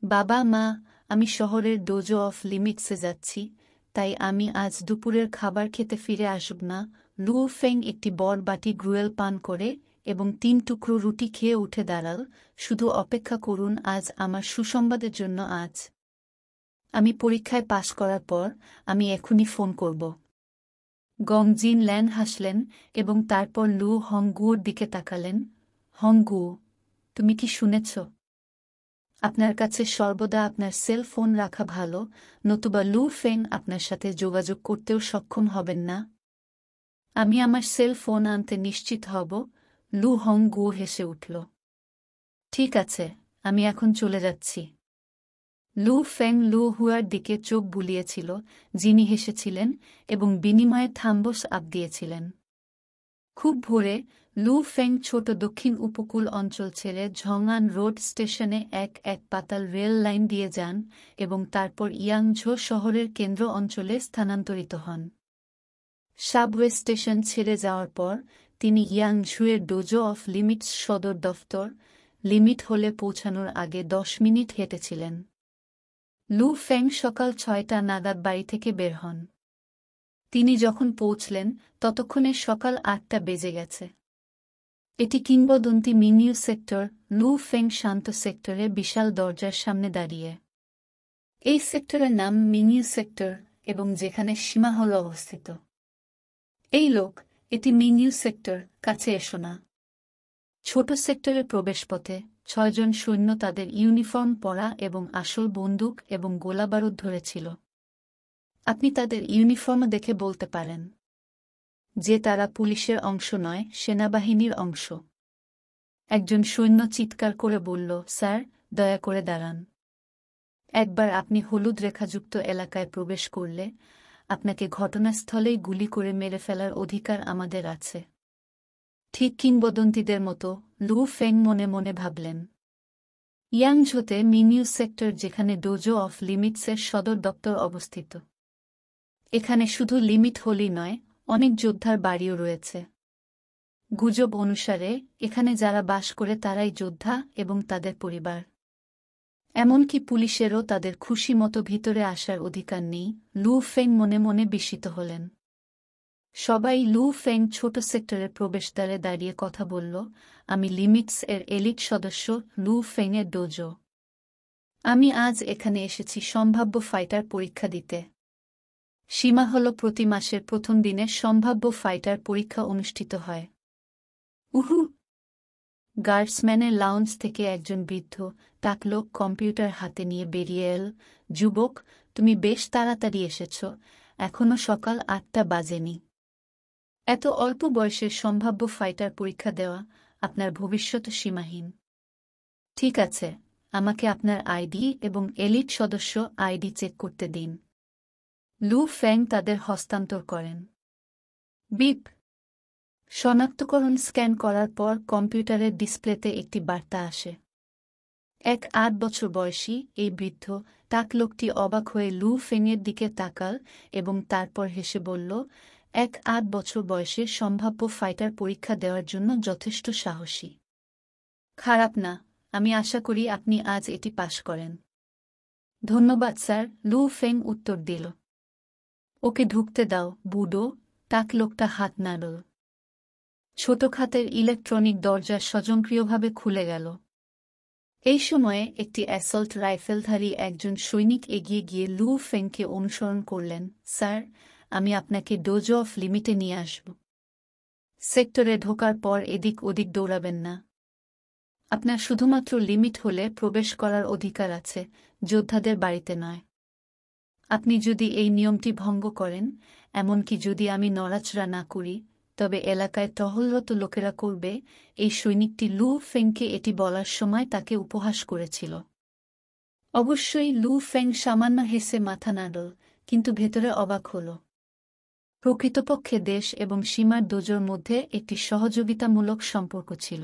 বাবা মা, আমি শহরের ডোজো অফ লিমিটসে যাচ্ছি, তাই আমি আজ দুপুরের খাবার খেতে ফিরে আসব না। লু ফেং একটি বড় বাটি গ্রুয়েল পান করে এবং 3 টুকরো রুটি খেয়ে উঠে দাঁড়াল। শুধু অপেক্ষা করুন আজ আমার সুসংবাদের জন্য। আজ আমি পরীক্ষায় পাশ করার পর আমি এখনই ফোন করব। গং জিন ল্যান হাসলেন এবং তারপর লু হংগুর দিকে তাকালেন। হংগু, তুমি কি শুনেছ? আপনার কাছে সর্বদা আপনার সেল ফোন রাখা ভালো, নতুবা লু ফেং আপনার সাথে যোগাযোগ করতেও সক্ষম হবেন না। আমি আমার সেল ফোন আনতে নিশ্চিত হব। লু হংগু হেসে উঠল। ঠিক আছে, আমি এখন চলে যাচ্ছি। লু ফেং লু হুয়ার দিকে চোখ বুলিয়েছিল, যিনি হেসেছিলেন এবং বিনিময়ে থাম্বস আপ দিয়েছিলেন। খুব ভোরে লু ফেং ছোট দক্ষিণ উপকূল অঞ্চল ছেড়ে ঝংআন রোড স্টেশনে এক পাতাল রেল লাইন দিয়ে যান এবং তারপর ইয়াংঝো শহরের কেন্দ্র অঞ্চলে স্থানান্তরিত হন। সাবওয়ে স্টেশন ছেড়ে যাওয়ার পর তিনি ইয়াংঝুয়ের ডোজো অফ লিমিটস সদর দফতর লিমিট হলে পৌঁছানোর আগে 10 মিনিট হেঁটেছিলেন। লু ফেং সকাল 6টা নাগাদ বাড়ি থেকে বের হন। তিনি যখন পৌঁছলেন ততক্ষণে সকাল 8টা বেজে গেছে। এটি কিংবদন্তি মিনিউ সেক্টর। লু ফেং শান্ত সেক্টরে বিশাল দরজার সামনে দাঁড়িয়ে। এই সেক্টরের নাম মিনিউ সেক্টর এবং যেখানে সীমা হল অবস্থিত। এই লোক, এটি মিনিউ সেক্টর, কাছে এসো না। ছোট সেক্টরের প্রবেশপথে 6 জন সৈন্য তাদের ইউনিফর্ম পরা এবং আসল বন্দুক এবং গোলাবারুদ ধরেছিল। আপনি তাদের ইউনিফর্ম দেখে বলতে পারেন যে তারা পুলিশের অংশ নয়, সেনাবাহিনীর অংশ। একজন সৈন্য চিৎকার করে বলল, স্যার, দয়া করে দাঁড়ান। একবার আপনি হলুদ রেখাযুক্ত এলাকায় প্রবেশ করলে আপনাকে ঘটনাস্থলেই গুলি করে মেরে ফেলার অধিকার আমাদের আছে। ঠিক কিংবদন্তিদের মতো, লু ফেং মনে মনে ভাবলেন। ইয়াংঝোতে মিনিউ সেক্টর, যেখানে ডোজো অফ লিমিটসের সদর দপ্তর অবস্থিত। এখানে শুধু লিমিট হলই নয়, অনেক যোদ্ধার বাড়িও রয়েছে। গুজব অনুসারে এখানে যারা বাস করে তারাই যোদ্ধা এবং তাদের পরিবার। এমনকি পুলিশেরও তাদের খুশি মতো ভিতরে আসার অধিকার নেই। লু ফেং মনে মনে বিস্মিত হলেন। সবাই লু ফেং ছোট সেক্টরের প্রবেশদ্বারে দাঁড়িয়ে কথা বলল। আমি লিমিটস এর এলিট সদস্য লু ফেং এর ডোজো। আমি আজ এখানে এসেছি সম্ভাব্য ফাইটার পরীক্ষা দিতে। সীমা হল প্রতি মাসের প্রথম দিনে সম্ভাব্য ফাইটার পরীক্ষা অনুষ্ঠিত হয়। উহু! গার্ডসম্যানের লাউঞ্জ থেকে একজন বৃদ্ধ টাকলোক কম্পিউটার হাতে নিয়ে বেরিয়ে এল। যুবক, তুমি বেশ তাড়াতাড়ি এসেছ, এখনো সকাল 8টা বাজেনি। এত অল্প বয়সের সম্ভাব্য ফাইটার পরীক্ষা দেওয়া, আপনার ভবিষ্যৎ সীমাহীন। ঠিক আছে, আমাকে আপনার আইডি এবং এলিট সদস্য আইডি চেক করতে দিন। লু ফেং তাদের হস্তান্তর করেন। বিপ! শনাক্তকরণ স্ক্যান করার পর কম্পিউটারের ডিসপ্লেতে একটি বার্তা আসে। 8 বছর বয়সী এই বৃদ্ধ টাকলোকটি অবাক হয়ে লু ফেংয়ের দিকে তাকাল এবং তারপর হেসে বলল, 8 বছর বয়সের সম্ভাব্য ফাইটার পরীক্ষা দেওয়ার জন্য যথেষ্ট সাহসী। খারাপ না, আমি আশা করি আপনি আজ এটি পাশ করেন। ধন্যবাদ স্যার, লু ফেং উত্তর দিল। ওকে ঢুকতে দাও, বুড়ো। টাকলোকটা হাত নাড়ল। ছোট খাতের ইলেকট্রনিক দরজা স্বয়ংক্রিয়ভাবে খুলে গেল। এই সময়ে একটি অ্যাসল্ট রাইফেলধারী একজন সৈনিক এগিয়ে গিয়ে লু ফেংকে অনুসরণ করলেন। স্যার, আমি আপনাকে ডোজো অফ লিমিটে নিয়ে আসব। সেক্টরে ঢোকার পর এদিক ওদিক দৌড়াবেন না। আপনার শুধুমাত্র লিমিট হলে প্রবেশ করার অধিকার আছে, যোদ্ধাদের বাড়িতে নয়। আপনি যদি এই নিয়মটি ভঙ্গ করেন, এমনকি যদি আমি নড়াচড়া না করি, তবে এলাকায় টহলরত লোকেরা করবে। এই সৈনিকটি লু ফেংকে এটি বলার সময় তাকে উপহাস করেছিল। অবশ্যই লু ফেং সামান্য হেসে মাথা নাড়ল, কিন্তু ভেতরে অবাক হল। প্রকৃতপক্ষে দেশ এবং সীমার ডোজোর মধ্যে একটি সহযোগিতামূলক সম্পর্ক ছিল।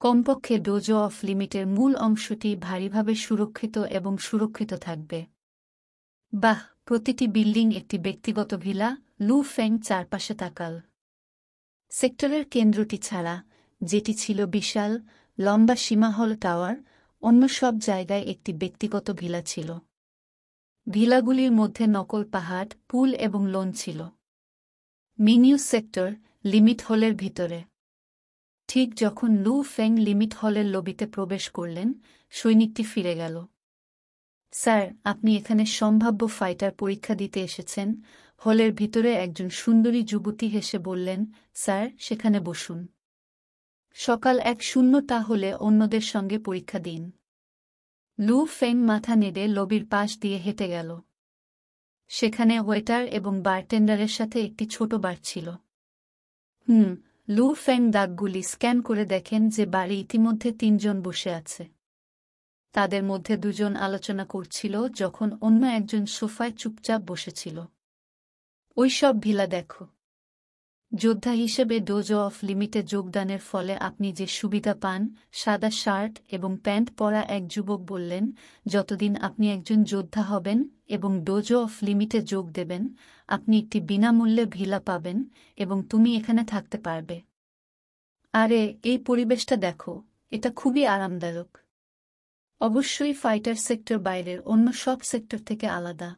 কমপক্ষে ডোজো অফ লিমিটের মূল অংশটি ভারীভাবে সুরক্ষিত এবং সুরক্ষিত থাকবে। বাহ, প্রতিটি বিল্ডিং একটি ব্যক্তিগত ভিলা। লু ফেং চারপাশে তাকাল। সেক্টরের কেন্দ্রটি ছাড়া, যেটি ছিল বিশাল লম্বা সীমাহল টাওয়ার, অন্য সব জায়গায় একটি ব্যক্তিগত ভিলা ছিল। ভিলাগুলির মধ্যে নকল পাহাড়, পুল এবং লোন ছিল। মিনিউ সেক্টর, লিমিট হলের ভিতরে। ঠিক যখন লু ফেং লিমিট হলের লবিতে প্রবেশ করলেন, সৈনিকটি ফিরে গেল। স্যার, আপনি এখানে সম্ভাব্য ফাইটার পরীক্ষা দিতে এসেছেন। হলের ভিতরে একজন সুন্দরী যুবতী হেসে বললেন, স্যার, সেখানে বসুন। সকাল 1:00 হলে অন্যদের সঙ্গে পরীক্ষা দিন। লু ফেং মাথা নেড়ে লবির পাশ দিয়ে হেঁটে গেল। সেখানে ওয়েটার এবং বারটেন্ডারের সাথে একটি ছোট বার ছিল। লু ফেং দাগগুলি স্ক্যান করে দেখেন যে বারে ইতিমধ্যে 3 জন বসে আছে। তাদের মধ্যে 2 জন আলোচনা করছিল যখন অন্য একজন সোফায় চুপচাপ বসেছিল। ওই সব ভিলা দেখো। যোদ্ধা হিসেবে ডোজো অফ লিমিটে যোগদানের ফলে আপনি যে সুবিধা পান, সাদা শার্ট এবং প্যান্ট পরা এক যুবক বললেন, যতদিন আপনি একজন যোদ্ধা হবেন এবং ডোজো অফ লিমিটে যোগ দেবেন, আপনি একটি বিনামূল্যে ভিলা পাবেন এবং তুমি এখানে থাকতে পারবে। আরে, এই পরিবেশটা দেখো, এটা খুবই আরামদায়ক। অবশ্যই ফাইটার সেক্টর বাইরের অন্য সব সেক্টর থেকে আলাদা।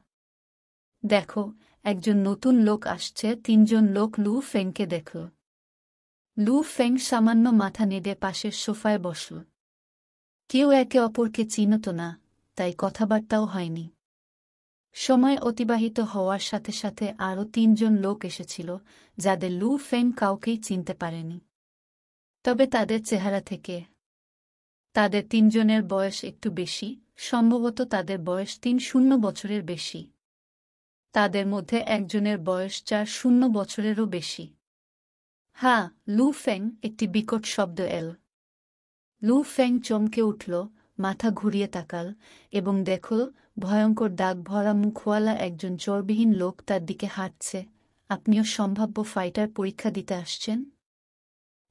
দেখো, একজন নতুন লোক আসছে। 3 জন লোক লু ফেংকে দেখল। লু ফেং সামান্য মাথা নেড়ে পাশের সোফায় বসল। কেউ একে অপরকে চিনত না, তাই কথাবার্তাও হয়নি। সময় অতিবাহিত হওয়ার সাথে সাথে আরও 3 জন লোক এসেছিল, যাদের লু ফেং কাউকেই চিনতে পারেনি। তবে তাদের চেহারা থেকে তাদের 3 জনের বয়স একটু বেশি, সম্ভবত তাদের বয়স 30 বছরের বেশি। তাদের মধ্যে একজনের বয়স 40 বছরেরও বেশি। হ্যাঁ, লু ফেং, একটি বিকট শব্দ এল। লু ফেং চমকে উঠল, মাথা ঘুরিয়ে তাকাল এবং দেখল ভয়ঙ্কর দাগ ভরা মুখওয়ালা একজন চর্বিহীন লোক তার দিকে হাঁটছে। আপনিও সম্ভাব্য ফাইটার পরীক্ষা দিতে আসছেন?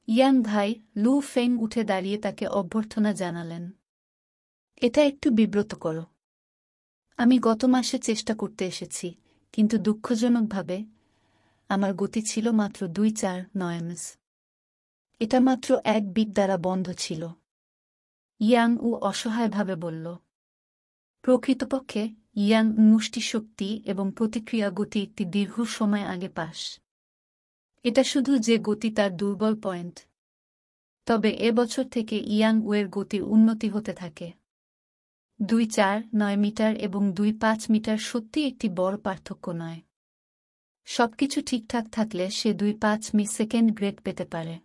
ইয়াং ভাই, লু ফেং উঠে দাঁড়িয়ে তাকে অভ্যর্থনা জানালেন। এটা একটু বিব্রতকর। আমি গত মাসে চেষ্টা করতে এসেছি, কিন্তু দুঃখজনকভাবে আমার গতি ছিল মাত্র 2-4 নয়েমস। এটা মাত্র 1 বিট দ্বারা বন্ধ ছিল। ইয়াং উ অসহায়ভাবে বলল। প্রকৃতপক্ষে ইয়াং মুষ্টিশক্তি এবং প্রতিক্রিয়া গতি একটি দীর্ঘ সময় আগে পাস। এটা শুধু যে গতি তার দুর্বল পয়েন্ট। তবে এবছর থেকে ইয়াং উয়ের গতির উন্নতি হতে থাকে। 2-4-9 মিটার এবং 2-5 মিটার সত্যি একটি বড় পার্থক্য নয়। সবকিছু ঠিকঠাক থাকলে সে 2-5 সেকেন্ড গ্রেড পেতে পারে।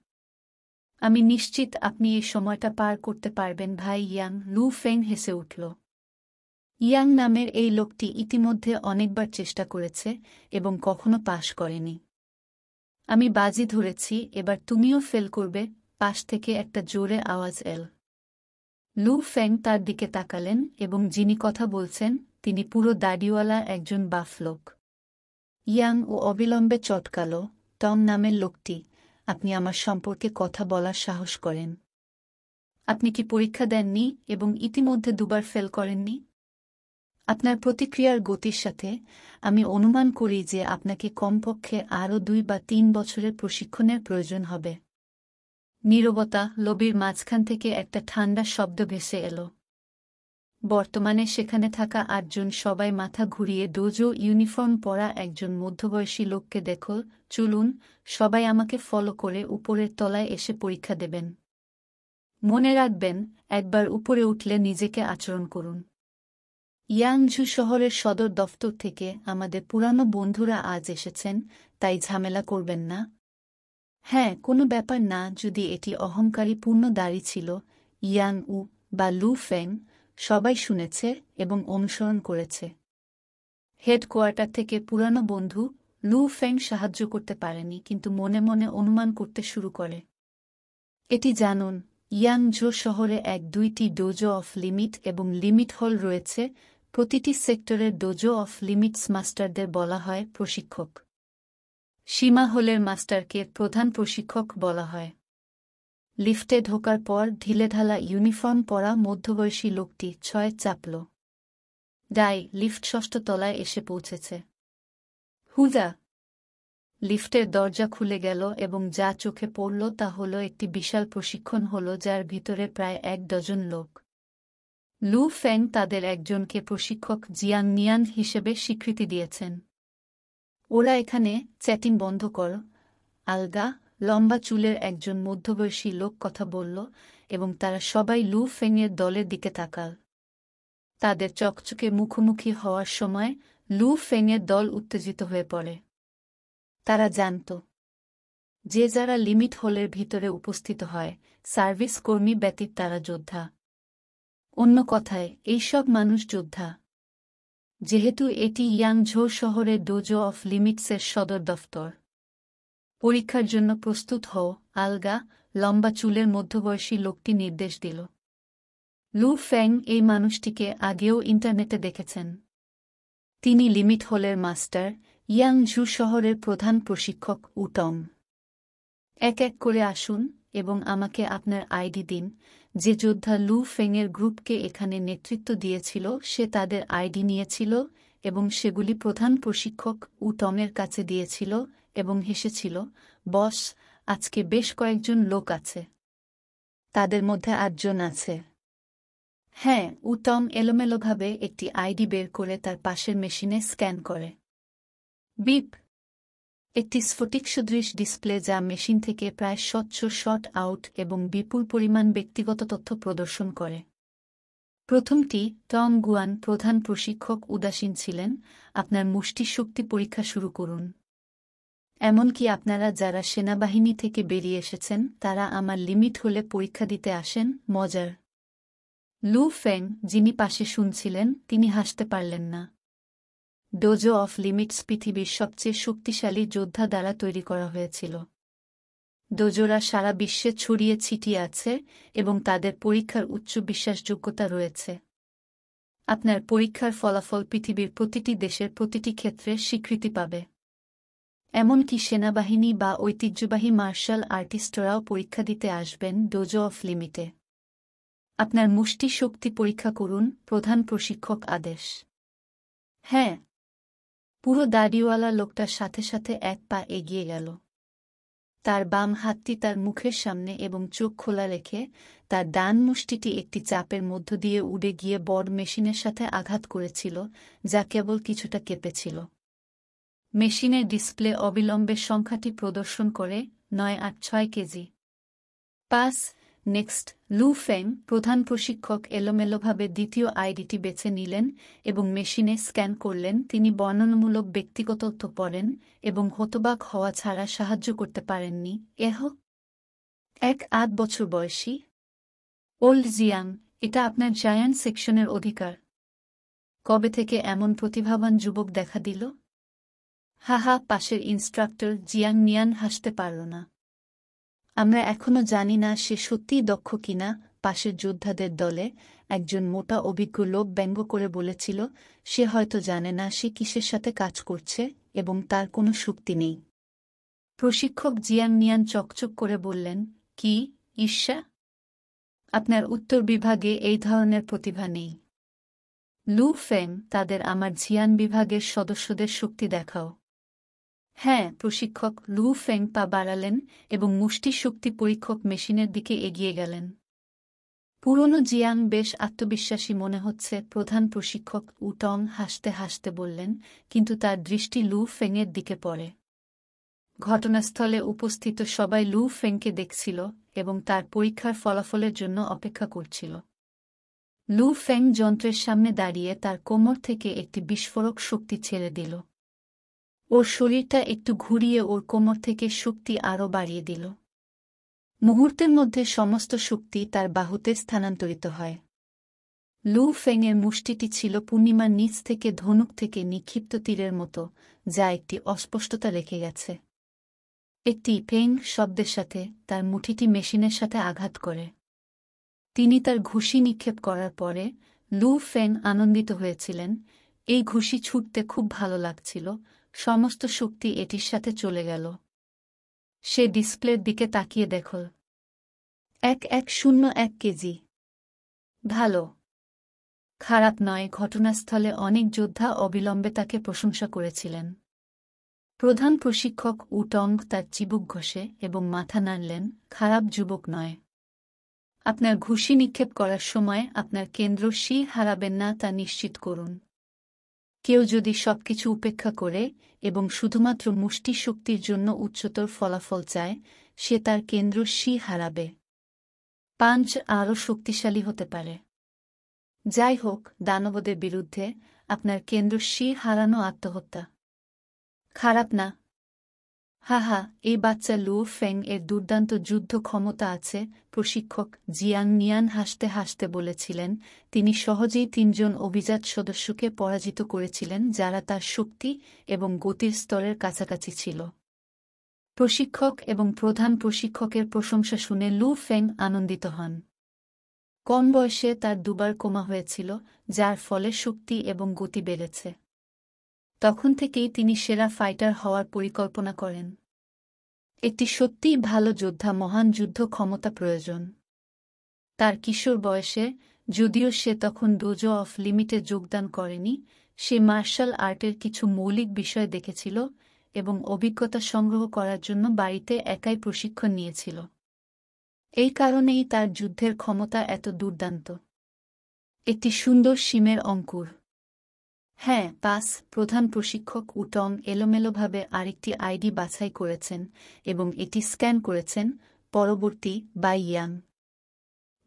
আমি নিশ্চিত আপনি এই সময়টা পার করতে পারবেন ভাই ইয়াং, লু ফেং হেসে উঠল। ইয়াং নামের এই লোকটি ইতিমধ্যে অনেকবার চেষ্টা করেছে এবং কখনো পাশ করেনি। আমি বাজি ধরেছি এবার তুমিও ফেল করবে। পাশ থেকে একটা জোরে আওয়াজ এল। লু ফেং তার দিকে তাকালেন এবং যিনি কথা বলছেন তিনি পুরো দাড়িওয়ালা একজন বাফ লোক। ইয়াং ও অবিলম্বে চটকাল, টম নামের লোকটি, আপনি আমার সম্পর্কে কথা বলার সাহস করেন? আপনি কি পরীক্ষা দেননি এবং ইতিমধ্যে 2 বার ফেল করেননি? আপনার প্রতিক্রিয়ার গতির সাথে আমি অনুমান করি যে আপনাকে কমপক্ষে আরও 2 বা 3 বছরের প্রশিক্ষণের প্রয়োজন হবে। নীরবতা। লবির মাঝখান থেকে একটা ঠান্ডা শব্দ ভেসে এল। বর্তমানে সেখানে থাকা 8 জন সবাই মাথা ঘুরিয়ে ডোজো ইউনিফর্ম পরা একজন মধ্যবয়সী লোককে দেখল। চলুন, সবাই আমাকে ফলো করে উপরের তলায় এসে পরীক্ষা দেবেন। মনে রাখবেন, একবার উপরে উঠলে নিজেকে আচরণ করুন। ইয়াংঝু শহরের সদর দফতর থেকে আমাদের পুরানো বন্ধুরা আজ এসেছেন, তাই ঝামেলা করবেন না। হ্যাঁ, কোনো ব্যাপার না যদি এটি অহংকারী পূর্ণ দাড়ি ছিল। ইয়াং উ বা লু ফেং সবাই শুনেছে এবং অনুসরণ করেছে। হেডকোয়ার্টার থেকে পুরানো বন্ধু লু ফেং সাহায্য করতে পারেনি, কিন্তু মনে মনে অনুমান করতে শুরু করে। এটি জানুন, ইয়াংঝো শহরে 1-2টি ডোজো অফ লিমিট এবং লিমিট হল রয়েছে। প্রতিটি সেক্টরের ডোজো অফ লিমিটস মাস্টারদের বলা হয় প্রশিক্ষক। সীমা হলের মাস্টারকে প্রধান প্রশিক্ষক বলা হয়। লিফটে ঢোকার পর ঢিলেঢালা ইউনিফর্ম পরা মধ্যবয়সী লোকটি 6 চাপল। লিফট 6ষ্ঠ তলায় এসে পৌঁছেছে। হুজা! লিফটের দরজা খুলে গেল এবং যা চোখে পড়ল তা হল একটি বিশাল প্রশিক্ষণ হল যার ভিতরে প্রায় 1 ডজন লোক। লু ফেং তাদের একজনকে প্রশিক্ষক জিয়াং নিয়ান হিসেবে স্বীকৃতি দিয়েছেন। ওরা এখানে চ্যাটিং বন্ধ কর। আলগা, লম্বা চুলের একজন মধ্যবয়সী লোক কথা বলল এবং তারা সবাই লু ফেংয়ের দলের দিকে তাকাল। তাদের চকচকে মুখোমুখি হওয়ার সময় লু ফেংয়ের দল উত্তেজিত হয়ে পড়ে। তারা জানত যে যারা লিমিট হোলের ভিতরে উপস্থিত হয় সার্ভিস কর্মী ব্যতীত তারা যোদ্ধা। অন্য কথায় এইসব মানুষ যোদ্ধা। যেহেতু এটি ইয়াংঝো শহরের ডোজো অফ লিমিটসের সদর দফতর। পরীক্ষার জন্য প্রস্তুত হও, আলগা, লম্বা চুলের মধ্যবয়সী লোকটি নির্দেশ দিল। লু ফেং এই মানুষটিকে আগেও ইন্টারনেটে দেখেছেন। তিনি লিমিট হোলের মাস্টার, ইয়াংঝু শহরের প্রধান প্রশিক্ষক উটং। এক এক করে আসুন এবং আমাকে আপনার আইডি দিন। যে যোদ্ধা লু ফেংয়ের গ্রুপকে এখানে নেতৃত্ব দিয়েছিল সে তাদের আইডি নিয়েছিল এবং সেগুলি প্রধান প্রশিক্ষক উটংয়ের কাছে দিয়েছিল এবং হেসেছিল, বস, আজকে বেশ কয়েকজন লোক আছে। তাদের মধ্যে 8 জন আছে। হ্যাঁ, উটং এলোমেলোভাবে একটি আইডি বের করে তার পাশের মেশিনে স্ক্যান করে। বিপ! একটি স্ফটিক সদৃশ ডিসপ্লে যা মেশিন থেকে প্রায় স্বচ্ছ শট আউট এবং বিপুল পরিমাণ ব্যক্তিগত তথ্য প্রদর্শন করে। প্রথমটি, টং গুয়ান প্রধান প্রশিক্ষক উদাসীন ছিলেন, আপনার মুষ্টি শক্তি পরীক্ষা শুরু করুন। এমনকি আপনারা যারা সেনাবাহিনী থেকে বেরিয়ে এসেছেন তারা আমার লিমিট হলে পরীক্ষা দিতে আসেন, মজার। লু ফেং, যিনি পাশে শুনছিলেন, তিনি হাসতে পারলেন না। ডোজো অফ লিমিটস পৃথিবীর সবচেয়ে শক্তিশালী যোদ্ধা দ্বারা তৈরি করা হয়েছিল। ডোজোরা সারা বিশ্বে ছড়িয়ে ছিটিয়ে আছে এবং তাদের পরীক্ষার উচ্চ বিশ্বাসযোগ্যতা রয়েছে। আপনার পরীক্ষার ফলাফল পৃথিবীর প্রতিটি দেশের প্রতিটি ক্ষেত্রে স্বীকৃতি পাবে। এমনকি সেনাবাহিনী বা ঐতিহ্যবাহী মার্শাল আর্টিস্টরাও পরীক্ষা দিতে আসবেন ডোজো অফ লিমিটে। আপনার মুষ্টি শক্তি পরীক্ষা করুন, প্রধান প্রশিক্ষক আদেশ। হ্যাঁ। পুরো দাড়িওয়ালা লোকটার সাথে সাথে এক পা এগিয়ে গেল। তার বাম হাতটি তার মুখের সামনে এবং চোখ খোলা রেখে তার ডান মুষ্টিটি একটি চাপের মধ্য দিয়ে উড়ে গিয়ে বড় মেশিনের সাথে আঘাত করেছিল, যা কেবল কিছুটা কেঁপেছিল। মেশিনের ডিসপ্লে অবিলম্বে সংখ্যাটি প্রদর্শন করে 986 কেজি। পাস। নেক্সট। লু ফেং প্রধান প্রশিক্ষক এলোমেলোভাবে দ্বিতীয় আইডিটি বেছে নিলেন এবং মেশিনে স্ক্যান করলেন। তিনি বর্ণনামূলক ব্যক্তিগত তথ্য পড়েন এবং হতবাক হওয়া ছাড়া সাহায্য করতে পারেননি। 8 বছর বয়সী। ওল্ড জিয়াং, এটা আপনার জায়ান্ট সেকশনের অধিকার। কবে থেকে এমন প্রতিভাবান যুবক দেখা দিল? হাহা, পাশের ইন্সট্রাক্টর জিয়াং নিয়ান হাসতে পারল না। আমরা এখনো জানি না সে সত্যিই দক্ষ কিনা। পাশের যোদ্ধাদের দলে একজন মোটা অভিজ্ঞ লোক ব্যঙ্গ করে বলেছিল, সে হয়তো জানে না সে কিসের সাথে কাজ করছে এবং তার কোনো শক্তি নেই। প্রশিক্ষক জিয়াং নিয়ান চকচক করে বললেন, কি ঈর্ষা? আপনার উত্তর বিভাগে এই ধরনের প্রতিভা নেই। লু ফেং, তাদের আমার জিয়ান বিভাগের সদস্যদের শক্তি দেখাও। হ্যাঁ, প্রশিক্ষক লু ফেং পা বাড়ালেন এবং মুষ্টি শক্তি পরীক্ষক মেশিনের দিকে এগিয়ে গেলেন। পুরনো জিয়াং বেশ আত্মবিশ্বাসী মনে হচ্ছে, প্রধান প্রশিক্ষক উটং হাসতে হাসতে বললেন, কিন্তু তার দৃষ্টি লু ফেংয়ের দিকে পড়ে। ঘটনাস্থলে উপস্থিত সবাই লু ফেংকে দেখছিল এবং তার পরীক্ষার ফলাফলের জন্য অপেক্ষা করছিল। লু ফেং যন্ত্রের সামনে দাঁড়িয়ে তার কোমর থেকে একটি বিস্ফোরক শক্তি ছেড়ে দিল। ওর শরীরটা একটু ঘুরিয়ে ওর কোমর থেকে শক্তি আরও বাড়িয়ে দিল। মুহূর্তের মধ্যে সমস্ত শক্তি তার বাহুতে স্থানান্তরিত হয়। লু ফেংয়ের মুষ্টিটি ছিল পূর্ণিমার নিচ থেকে ধনুক থেকে নিক্ষিপ্ত তীরের মতো, যা একটি অস্পষ্টতা রেখে গেছে। একটি পেং শব্দের সাথে তার মুঠিটি মেশিনের সাথে আঘাত করে। তিনি তার ঘুষি নিক্ষেপ করার পরে লু ফেং আনন্দিত হয়েছিলেন। এই ঘুষি ছুটতে খুব ভালো লাগছিল। সমস্ত শক্তি এটির সাথে চলে গেল। সে ডিসপ্লের দিকে তাকিয়ে দেখল। 1101 কেজি। ভালো। খারাপ নয়। ঘটনাস্থলে অনেক যোদ্ধা অবিলম্বে তাকে প্রশংসা করেছিলেন। প্রধান প্রশিক্ষক উটং তার চিবুক ঘষে এবং মাথা নাড়লেন। খারাপ যুবক নয়। আপনার ঘুষি নিক্ষেপ করার সময় আপনার কেন্দ্র শি হারাবেন না তা নিশ্চিত করুন। কেউ যদি সবকিছু উপেক্ষা করে এবং শুধুমাত্র মুষ্টি শক্তির জন্য উচ্চতর ফলাফল চায়, সে তার কেন্দ্র শি হারাবে। পাঞ্চ আরও শক্তিশালী হতে পারে। যাই হোক, দানবদের বিরুদ্ধে আপনার কেন্দ্র শি হারানো আত্মহত্যা। খারাপ না? হা, এই বাচ্চা লু ফেং এর দুর্দান্ত যুদ্ধ ক্ষমতা আছে। প্রশিক্ষক জিয়াং নিয়ান হাসতে হাসতে বলেছিলেন, তিনি সহজেই ৩ জন অভিজাত সদস্যকে পরাজিত করেছিলেন যারা তার শক্তি এবং গতির স্তরের কাছাকাছি ছিল। প্রশিক্ষক এবং প্রধান প্রশিক্ষকের প্রশংসা শুনে লু ফেং আনন্দিত হন। কম বয়সে তার দুবার কোমা হয়েছিল, যার ফলে শক্তি এবং গতি বেড়েছে। তখন থেকেই তিনি সেরা ফাইটার হওয়ার পরিকল্পনা করেন। একটি সত্যিই ভালো যোদ্ধা মহান যুদ্ধ ক্ষমতা প্রয়োজন। তার কিশোর বয়সে, যদিও সে তখন ডোজো অফ লিমিটে যোগদান করেনি, সে মার্শাল আর্টের কিছু মৌলিক বিষয় দেখেছিল এবং অভিজ্ঞতা সংগ্রহ করার জন্য বাড়িতে একাই প্রশিক্ষণ নিয়েছিল। এই কারণেই তার যুদ্ধের ক্ষমতা এত দুর্দান্ত। একটি সুন্দর শিমের অঙ্কুর। হ্যাঁ, পাস। প্রধান প্রশিক্ষক উটং এলোমেলোভাবে আরেকটি আইডি বাছাই করেছেন এবং এটি স্ক্যান করেছেন। পরবর্তী বাই ইয়াং।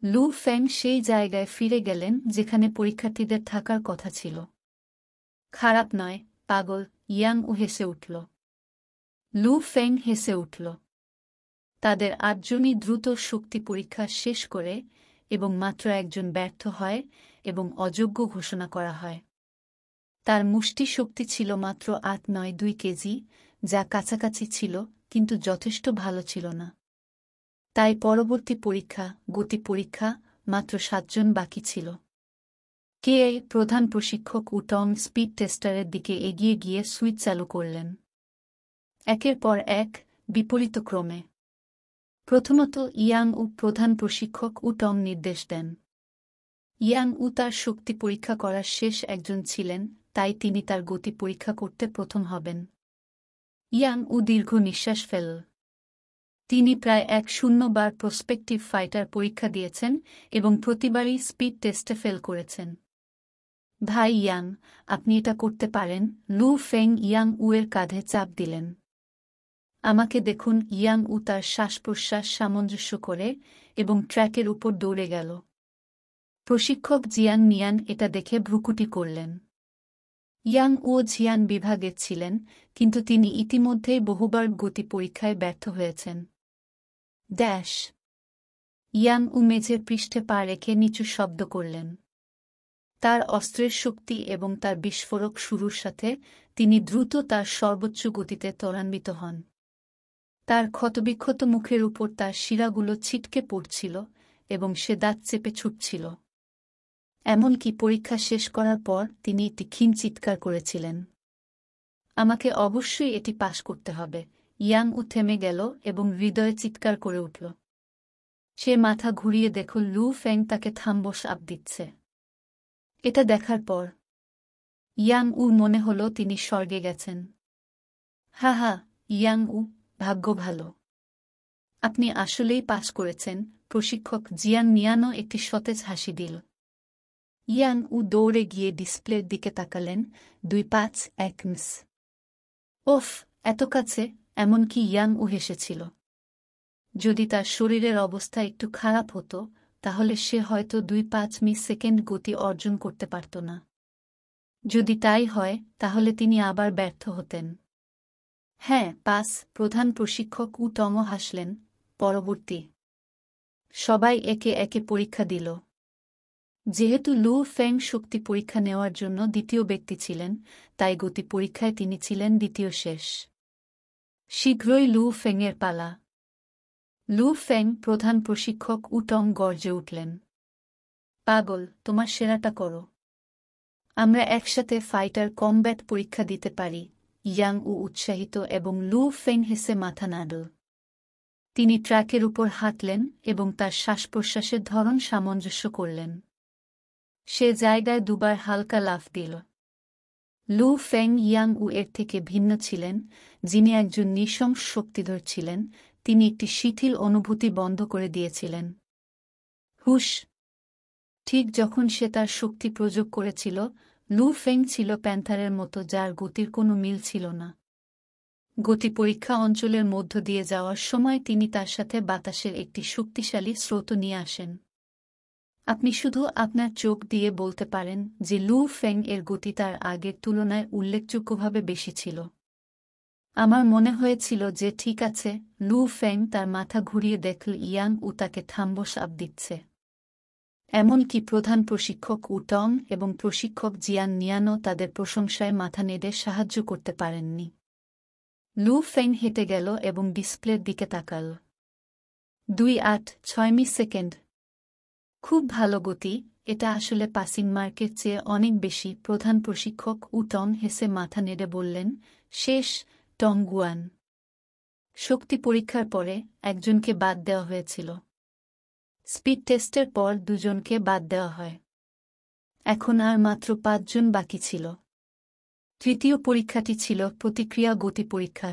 লু ফেং সেই জায়গায় ফিরে গেলেন যেখানে পরীক্ষার্থীদের থাকার কথা ছিল। খারাপ নয়, পাগল, ইয়াং উ হেসে উঠল। লু ফেং হেসে উঠল। তাদের ৮ জনই দ্রুত শক্তি পরীক্ষা শেষ করে এবং মাত্র একজন ব্যর্থ হয় এবং অযোগ্য ঘোষণা করা হয়। তার মুষ্টি শক্তি ছিল মাত্র ৮-৯-২ কেজি, যা কাছাকাছি ছিল কিন্তু যথেষ্ট ভালো ছিল না। তাই পরবর্তী পরীক্ষা, গতি পরীক্ষা, মাত্র ৭ জন বাকি ছিল। প্রধান প্রশিক্ষক উটং স্পিড টেস্টারের দিকে এগিয়ে গিয়ে সুইচ চালু করলেন। একের পর এক, বিপরীত ক্রমে। প্রথমত ইয়াং উ প্রধান প্রশিক্ষক উটং নির্দেশ দেন। ইয়াং উ তার শক্তি পরীক্ষা করার শেষ একজন ছিলেন, তাই তিনি তার গতি পরীক্ষা করতে প্রথম হবেন। ইয়াং উ দীর্ঘ নিঃশ্বাস ফেল। তিনি প্রায় ১০০ বার প্রসপেক্টিভ ফাইটার পরীক্ষা দিয়েছেন এবং প্রতিবারই স্পিড টেস্টে ফেল করেছেন। ভাই ইয়াং, আপনি এটা করতে পারেন। লু ফেং ইয়াং উ এর কাঁধে চাপ দিলেন। আমাকে দেখুন। ইয়াং উ তার শ্বাস-প্রশ্বাস সামঞ্জস্য করে এবং ট্র্যাকের উপর দৌড়ে গেল। প্রশিক্ষক জিয়াং নিয়ান এটা দেখে ভ্রুকুটি করলেন। ইয়াং উ জিয়ান বিভাগে ছিলেন, কিন্তু তিনি ইতিমধ্যেই বহুবার গতি পরীক্ষায় ব্যর্থ হয়েছেন। ড্যাশ! ইয়াং উ মেঝের পৃষ্ঠে পা রেখে নিচু শব্দ করলেন। তার অস্ত্রের শক্তি এবং তার বিস্ফোরক শুরুর সাথে তিনি দ্রুত তার সর্বোচ্চ গতিতে ত্বরান্বিত হন। তার ক্ষতবিক্ষত মুখের উপর তার শিরাগুলো ছিটকে পড়ছিল এবং সে দাঁত চেপে ছুটছিল। এমনকি পরীক্ষা শেষ করার পর তিনি একটি ক্ষীণ চিৎকার করেছিলেন। আমাকে অবশ্যই এটি পাশ করতে হবে। ইয়াং উ থেমে গেল এবং হৃদয়ে চিৎকার করে উঠল। সে মাথা ঘুরিয়ে দেখল লু ফেং তাকে থাম্বস আপ দিচ্ছে। এটা দেখার পর ইয়াং উর মনে হল তিনি স্বর্গে গেছেন। হা, ইয়াং উ, ভাগ্য ভালো। আপনি আসলেই পাস করেছেন। প্রশিক্ষক জিয়াং নিয়ানও একটি সতেজ হাসি দিল। ইয়াং উ দৌড়ে গিয়ে ডিসপ্লের দিকে তাকালেন। ২-৫-১ মিস। ওফ, এত কাছে! এমনকি ইয়াং উ হেসেছিল। যদি তার শরীরের অবস্থা একটু খারাপ হতো, তাহলে সে হয়তো ২-৫ সেকেন্ড গতি অর্জন করতে পারত না। যদি তাই হয়, তাহলে তিনি আবার ব্যর্থ হতেন। হ্যাঁ, পাস। প্রধান প্রশিক্ষক উটং হাসলেন। পরবর্তী। সবাই একে একে পরীক্ষা দিল। যেহেতু লু ফেং শক্তি পরীক্ষা নেওয়ার জন্য দ্বিতীয় ব্যক্তি ছিলেন, তাই গতি পরীক্ষায় তিনি ছিলেন দ্বিতীয় শেষ। শীঘ্রই লু ফেংয়ের পালা। লু ফেং প্রধান প্রশিক্ষক উটং গর্জে উঠলেন। পাগল, তোমার সেরাটা করো। আমরা একসাথে ফাইটার কমব্যাট পরীক্ষা দিতে পারি। ইয়াং উ উৎসাহিত এবং লু ফেং হেসে মাথা নাড়ল। তিনি ট্র্যাকের উপর হাঁটলেন এবং তার শ্বাস-প্রশ্বাসের ধরন সামঞ্জস্য করলেন। সে জায়গায় দুবার হালকা লাফ দিল। লু ফেং ইয়াং উ এর থেকে ভিন্ন ছিলেন, যিনি একজন নৃশংস শক্তিধর ছিলেন। তিনি একটি শিথিল অনুভূতি বন্ধ করে দিয়েছিলেন। হুশ! ঠিক যখন সে তার শক্তি প্রয়োগ করেছিল, লু ফেং ছিল প্যান্থারের মতো, যার গতির কোনো মিল ছিল না। গতি পরীক্ষা অঞ্চলের মধ্য দিয়ে যাওয়ার সময় তিনি তার সাথে বাতাসের একটি শক্তিশালী স্রোত নিয়ে আসেন। আপনি শুধু আপনার চোখ দিয়ে বলতে পারেন যে লু ফেং এর গতি তার আগের তুলনায় উল্লেখযোগ্যভাবে বেশি ছিল। আমার মনে হয়েছিল যে ঠিক আছে। লু ফেং তার মাথা ঘুরিয়ে দেখল ইয়াং উ তাকে থাম্বস আপ দিচ্ছে। এমনকি প্রধান প্রশিক্ষক উটং এবং প্রশিক্ষক জিয়ান নিয়ানও তাদের প্রশংসায় মাথা নেড়ে সাহায্য করতে পারেননি। লু ফেং হেঁটে গেল এবং ডিসপ্লের দিকে তাকাল। 2.8 সেকেন্ড। খুব ভালো গতি, এটা আসলে পাসিং মার্কের চেয়ে অনেক বেশি। প্রধান প্রশিক্ষক উটং হেসে মাথা নেড়ে বললেন, শেষ, টং গুয়ান। শক্তি পরীক্ষার পরে একজনকে বাদ দেওয়া হয়েছিল। স্পিড টেস্টের পর দুজনকে বাদ দেওয়া হয়। এখন আর মাত্র 5 জন বাকি ছিল। তৃতীয় পরীক্ষাটি ছিল প্রতিক্রিয়া গতি পরীক্ষা।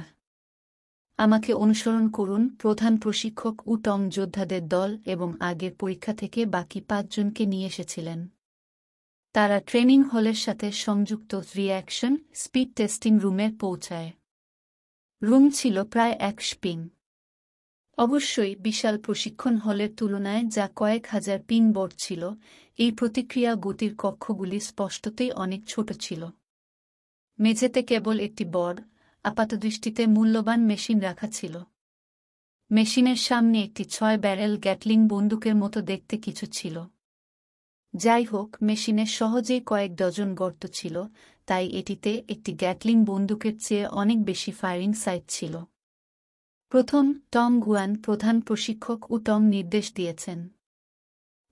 আমাকে অনুসরণ করুন। প্রধান প্রশিক্ষক উটং যোদ্ধাদের দল এবং আগের পরীক্ষা থেকে বাকি 5 জনকে নিয়ে এসেছিলেন। তারা ট্রেনিং হলের সাথে সংযুক্ত রিঅ্যাকশন স্পিড টেস্টিং রুমে পৌঁছায়। রুম ছিল প্রায় 1 পিং। অবশ্যই বিশাল প্রশিক্ষণ হলের তুলনায় যা কয়েক হাজার পিং বোর্ড ছিল, এই প্রতিক্রিয়া গতির কক্ষগুলি স্পষ্টতই অনেক ছোট ছিল। মেঝেতে কেবল একটি বড়, আপাতদৃষ্টিতে মূল্যবান মেশিন রাখা ছিল। মেশিনের সামনে একটি 6 ব্যারেল গ্যাটলিং বন্দুকের মতো দেখতে কিছু ছিল। যাই হোক, মেশিনে সহজেই কয়েক ডজন গর্ত ছিল, তাই এটিতে একটি গ্যাটলিং বন্দুকের চেয়ে অনেক বেশি ফায়ারিং সাইট ছিল। প্রথম, টং গুয়ান প্রধান প্রশিক্ষক উটং নির্দেশ দিয়েছেন।